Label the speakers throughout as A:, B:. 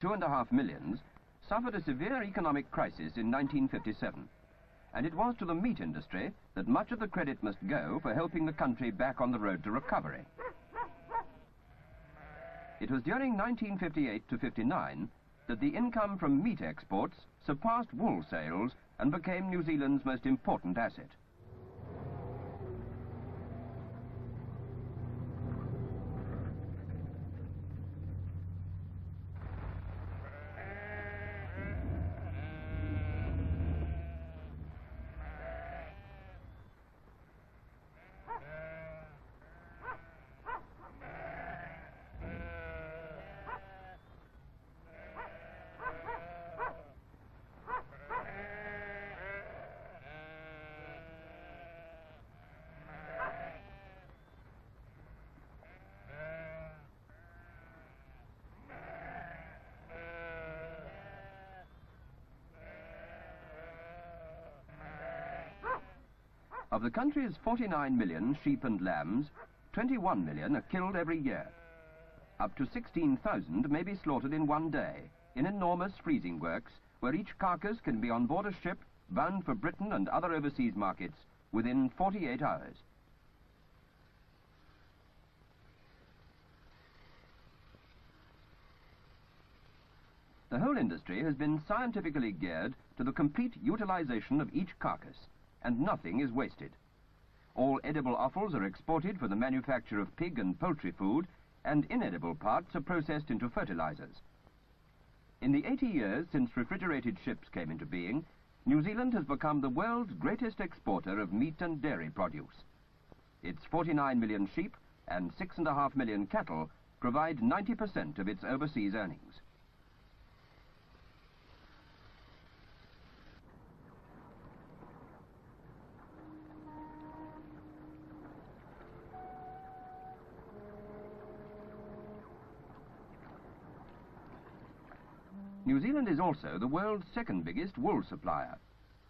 A: 2.5 million, suffered a severe economic crisis in 1957, and it was to the meat industry that much of the credit must go for helping the country back on the road to recovery. It was during 1958 to 59 that the income from meat exports surpassed wool sales and became New Zealand's most important asset. Of the country's 49 million sheep and lambs, 21 million are killed every year. Up to 16,000 may be slaughtered in one day, in enormous freezing works, where each carcass can be on board a ship bound for Britain and other overseas markets within 48 hours. The whole industry has been scientifically geared to the complete utilization of each carcass, and nothing is wasted. All edible offals are exported for the manufacture of pig and poultry food, and inedible parts are processed into fertilizers. In the 80 years since refrigerated ships came into being, New Zealand has become the world's greatest exporter of meat and dairy produce. Its 49 million sheep and 6.5 million cattle provide 90% of its overseas earnings. New Zealand is also the world's second biggest wool supplier,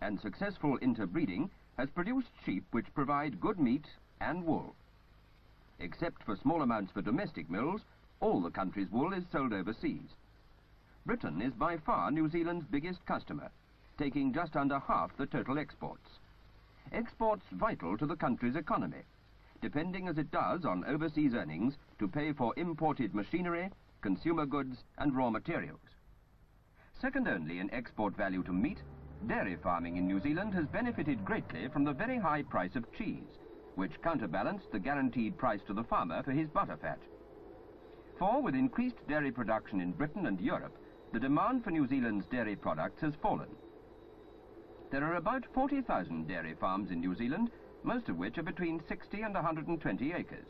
A: and successful interbreeding has produced sheep which provide good meat and wool. Except for small amounts for domestic mills, all the country's wool is sold overseas. Britain is by far New Zealand's biggest customer, taking just under half the total exports. Exports vital to the country's economy, depending as it does on overseas earnings to pay for imported machinery, consumer goods and raw materials. Second only in export value to meat, dairy farming in New Zealand has benefited greatly from the very high price of cheese, which counterbalanced the guaranteed price to the farmer for his butterfat. For with increased dairy production in Britain and Europe, the demand for New Zealand's dairy products has fallen. There are about 40,000 dairy farms in New Zealand, most of which are between 60 and 120 acres,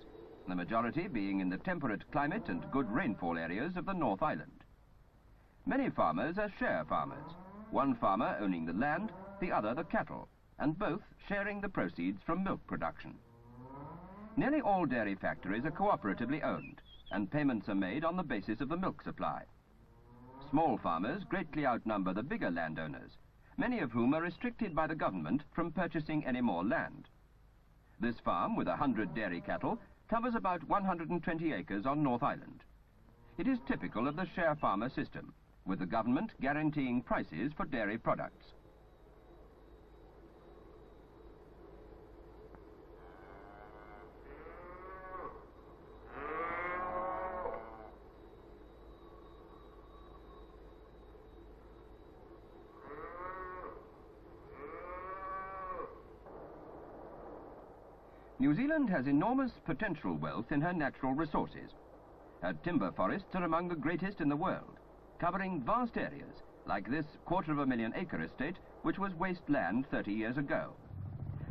A: the majority being in the temperate climate and good rainfall areas of the North Island. Many farmers are share farmers, one farmer owning the land, the other the cattle, and both sharing the proceeds from milk production. Nearly all dairy factories are cooperatively owned, and payments are made on the basis of the milk supply. Small farmers greatly outnumber the bigger landowners, many of whom are restricted by the government from purchasing any more land. This farm, with 100 dairy cattle, covers about 120 acres on North Island. It is typical of the share farmer system, with the government guaranteeing prices for dairy products. New Zealand has enormous potential wealth in her natural resources. Her timber forests are among the greatest in the world, covering vast areas, like this 250,000 acre estate, which was wasteland 30 years ago.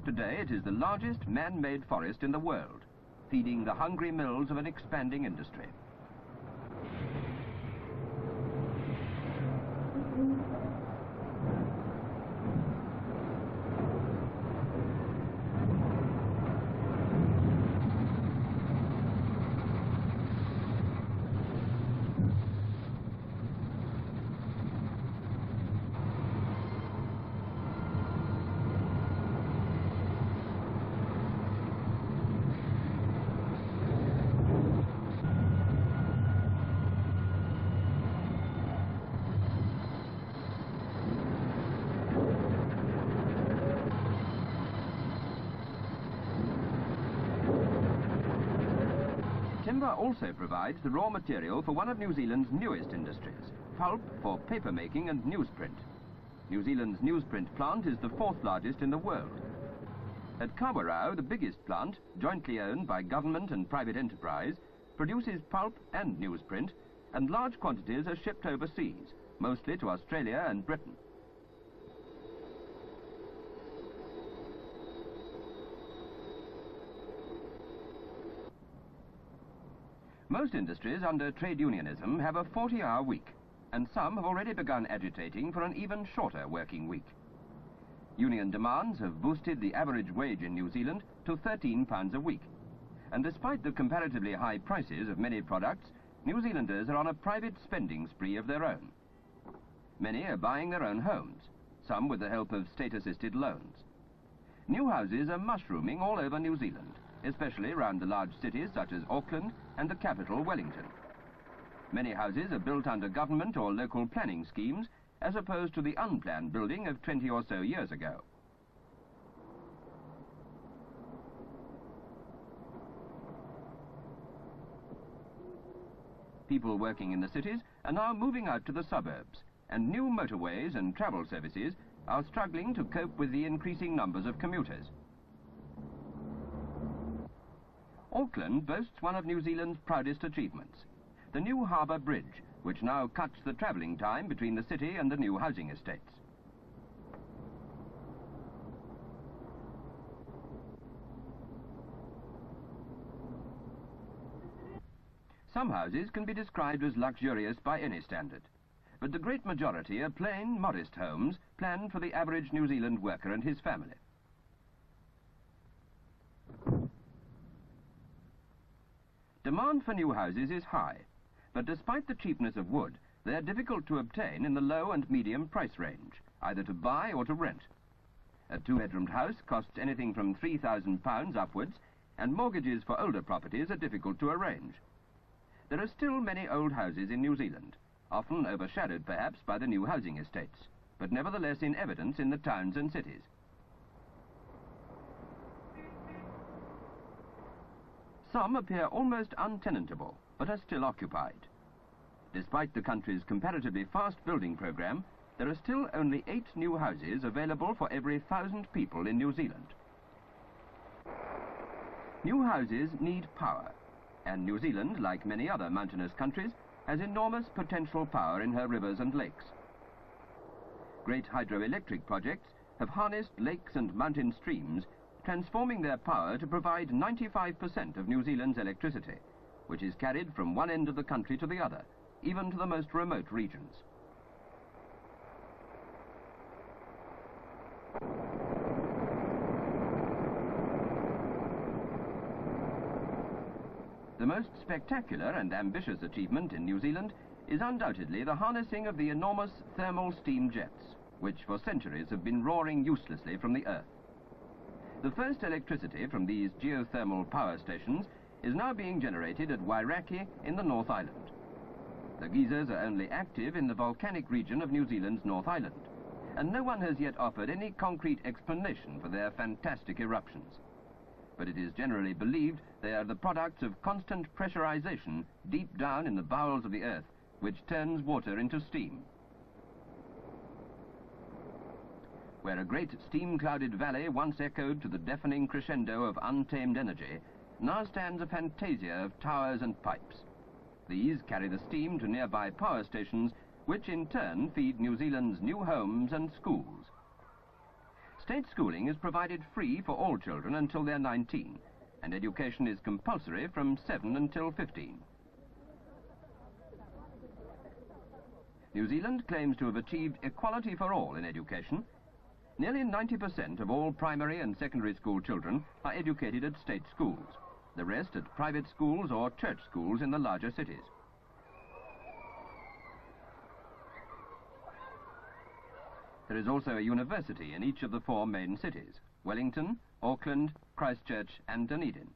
A: Today it is the largest man-made forest in the world, feeding the hungry mills of an expanding industry. timber also provides the raw material for one of New Zealand's newest industries, pulp for paper making and newsprint. New Zealand's newsprint plant is the fourth largest in the world. At Kawarau, the biggest plant, jointly owned by government and private enterprise, produces pulp and newsprint, and large quantities are shipped overseas, mostly to Australia and Britain. Most industries under trade unionism have a 40-hour week, and some have already begun agitating for an even shorter working week. Union demands have boosted the average wage in New Zealand to £13 a week, and despite the comparatively high prices of many products, New Zealanders are on a private spending spree of their own. Many are buying their own homes, some with the help of state-assisted loans. New houses are mushrooming all over New Zealand, especially around the large cities such as Auckland and the capital, Wellington. Many houses are built under government or local planning schemes, as opposed to the unplanned building of 20 or so years ago. People working in the cities are now moving out to the suburbs, and new motorways and travel services are struggling to cope with the increasing numbers of commuters. Auckland boasts one of New Zealand's proudest achievements, the new harbour bridge, which now cuts the travelling time between the city and the new housing estates. Some houses can be described as luxurious by any standard, but the great majority are plain, modest homes planned for the average New Zealand worker and his family. Demand for new houses is high, but despite the cheapness of wood, they are difficult to obtain in the low and medium price range, either to buy or to rent. A two-bedroomed house costs anything from £3,000 upwards, and mortgages for older properties are difficult to arrange. There are still many old houses in New Zealand, often overshadowed perhaps by the new housing estates, but nevertheless in evidence in the towns and cities. Some appear almost untenantable, but are still occupied. Despite the country's comparatively fast building program, there are still only 8 new houses available for every 1,000 people in New Zealand. New houses need power, and New Zealand, like many other mountainous countries, has enormous potential power in her rivers and lakes. Great hydroelectric projects have harnessed lakes and mountain streams, transforming their power to provide 95% of New Zealand's electricity, which is carried from one end of the country to the other, even to the most remote regions. The most spectacular and ambitious achievement in New Zealand is undoubtedly the harnessing of the enormous thermal steam jets, which for centuries have been roaring uselessly from the earth. The first electricity from these geothermal power stations is now being generated at Wairaki in the North Island. The geysers are only active in the volcanic region of New Zealand's North Island, and no one has yet offered any concrete explanation for their fantastic eruptions. But it is generally believed they are the products of constant pressurization deep down in the bowels of the earth, which turns water into steam. Where a great steam-clouded valley once echoed to the deafening crescendo of untamed energy, now stands a fantasia of towers and pipes. These carry the steam to nearby power stations, which in turn feed New Zealand's new homes and schools. State schooling is provided free for all children until they're 19, and education is compulsory from 7 until 15. New Zealand claims to have achieved equality for all in education. Nearly 90% of all primary and secondary school children are educated at state schools, the rest at private schools or church schools in the larger cities. There is also a university in each of the 4 main cities, Wellington, Auckland, Christchurch and Dunedin.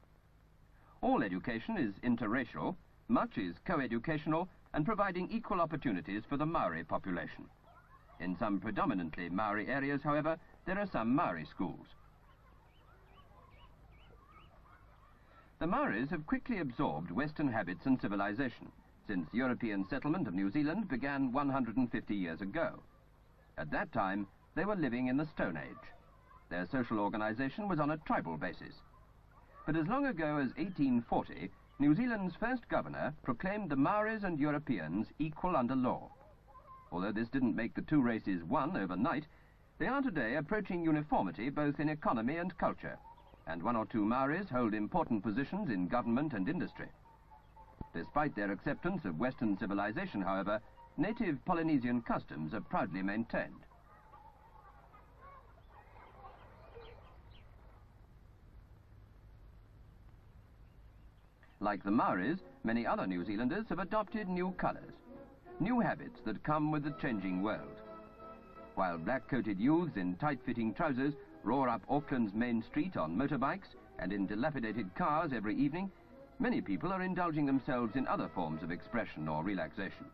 A: All education is interracial, much is co-educational and providing equal opportunities for the Maori population. In some predominantly Maori areas, however, there are some Maori schools. The Maoris have quickly absorbed Western habits and civilization, since European settlement of New Zealand began 150 years ago. At that time, they were living in the Stone Age. Their social organization was on a tribal basis. But as long ago as 1840, New Zealand's first governor proclaimed the Maoris and Europeans equal under law. Although this didn't make the two races one overnight, they are today approaching uniformity both in economy and culture, and one or two Maoris hold important positions in government and industry. Despite their acceptance of Western civilization, however, native Polynesian customs are proudly maintained. Like the Maoris, many other New Zealanders have adopted new colours, new habits that come with the changing world. While black-coated youths in tight-fitting trousers roar up Auckland's main street on motorbikes and in dilapidated cars every evening, many people are indulging themselves in other forms of expression or relaxation.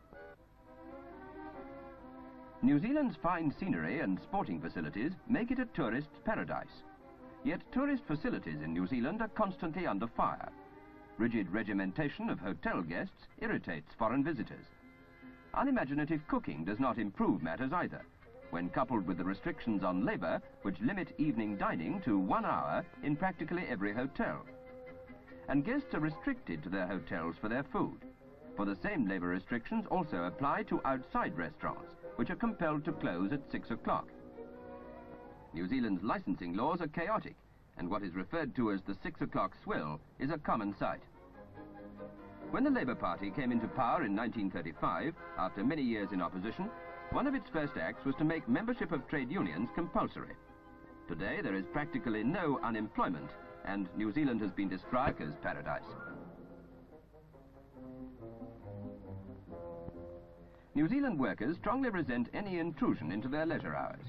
A: New Zealand's fine scenery and sporting facilities make it a tourist's paradise. Yet tourist facilities in New Zealand are constantly under fire. Rigid regimentation of hotel guests irritates foreign visitors. Unimaginative cooking does not improve matters either, when coupled with the restrictions on labour which limit evening dining to 1 hour in practically every hotel. And guests are restricted to their hotels for their food, for the same labour restrictions also apply to outside restaurants, which are compelled to close at 6 o'clock. New Zealand's licensing laws are chaotic, and what is referred to as the 6 o'clock swill is a common sight. When the Labour Party came into power in 1935, after many years in opposition, one of its first acts was to make membership of trade unions compulsory. Today there is practically no unemployment, and New Zealand has been described as paradise. New Zealand workers strongly resent any intrusion into their leisure hours.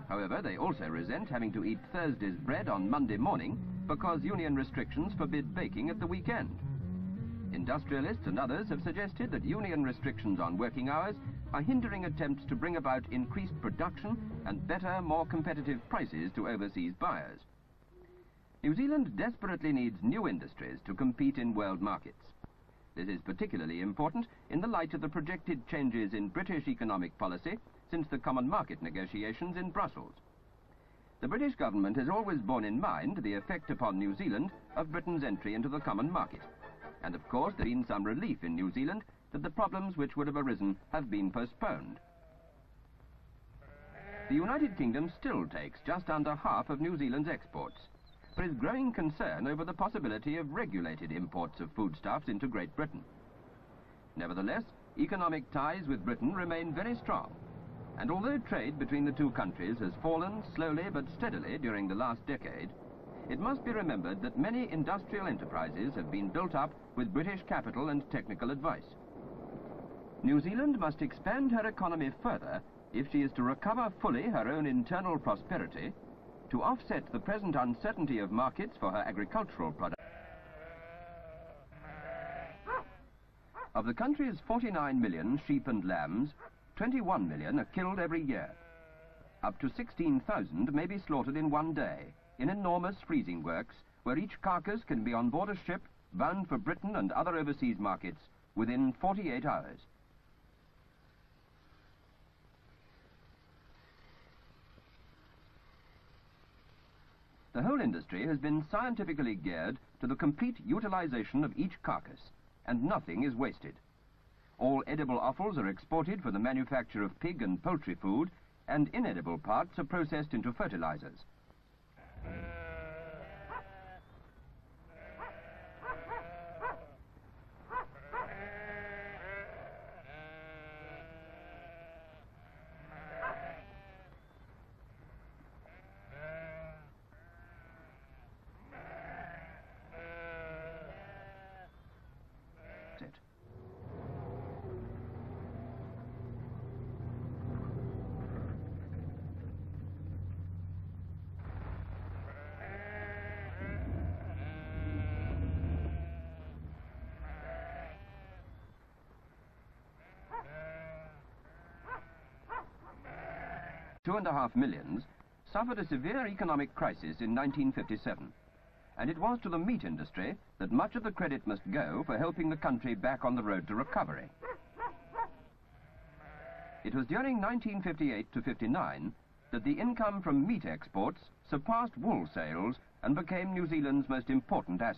A: However, they also resent having to eat Thursday's bread on Monday morning because union restrictions forbid baking at the weekend. Industrialists and others have suggested that union restrictions on working hours are hindering attempts to bring about increased production and better, more competitive prices to overseas buyers. New Zealand desperately needs new industries to compete in world markets. This is particularly important in the light of the projected changes in British economic policy since the common market negotiations in Brussels. The British government has always borne in mind the effect upon New Zealand of Britain's entry into the common market. And of course there has been some relief in New Zealand that the problems which would have arisen have been postponed. The United Kingdom still takes just under half of New Zealand's exports. There is growing concern over the possibility of regulated imports of foodstuffs into Great Britain. Nevertheless, economic ties with Britain remain very strong, and although trade between the two countries has fallen slowly but steadily during the last decade, it must be remembered that many industrial enterprises have been built up with British capital and technical advice. New Zealand must expand her economy further if she is to recover fully her own internal prosperity, to offset the present uncertainty of markets for her agricultural products. Of the country's 49 million sheep and lambs, 21 million are killed every year. Up to 16,000 may be slaughtered in one day, in enormous freezing works, where each carcass can be on board a ship bound for Britain and other overseas markets within 48 hours. The whole industry has been scientifically geared to the complete utilization of each carcass, and nothing is wasted. All edible offals are exported for the manufacture of pig and poultry food, and inedible parts are processed into fertilizers. $2.5 million suffered a severe economic crisis in 1957, and it was to the meat industry that much of the credit must go for helping the country back on the road to recovery. It was during 1958 to 59 that the income from meat exports surpassed wool sales and became New Zealand's most important asset.